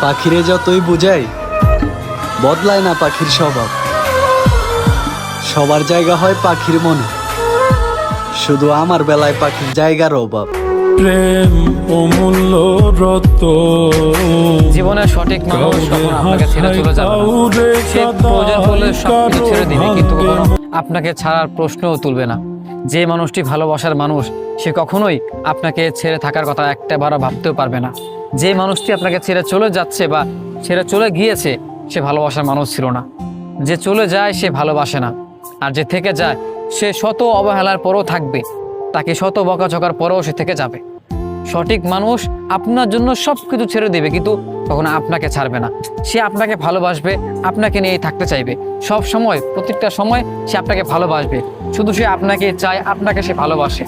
পাখিরে যতই বুঝাই বদলায় না পাখির স্বভাব। সবার জায়গা হয় পাখির মনে, শুধু আমার বেলায় পাখির জায়গার অভাব। প্রেম অমূল্য রতন, জীবনের সঠিক মানুষ কখনো আপনাকে ছেড়ে চলে যাবে না। সে প্রয়োজন হলে সবকিছু ছেড়ে দিবে, কিন্তু কখনো আপনাকে ছাড়ার প্রশ্নও তুলবে না। যে মানুষটি ভালোবাসার মানুষ, সে কখনোই আপনাকে ছেড়ে থাকার কথা একটাবারও ভাবতেও পারবে না। যে মানুষটি আপনাকে ছেড়ে চলে যাচ্ছে বা ছেড়ে চলে গিয়েছে, সে ভালোবাসার মানুষ ছিল না। যে চলে যায় সে ভালোবাসে না, আর যে থেকে যায় সে শত অবহেলার পরও থাকবে, তাকে শত বকাঝকার পরেও সে থেকে যাবে। সঠিক মানুষ আপনার জন্য সব কিছু ছেড়ে দেবে, কিন্তু কখনো আপনাকে ছাড়বে না। সে আপনাকে ভালোবাসবে, আপনাকে নিয়েই থাকতে চাইবে সব সময়, প্রত্যেকটা সময় সে আপনাকে ভালোবাসবে। শুধু সে আপনাকে চায়, আপনাকে সে ভালোবাসে।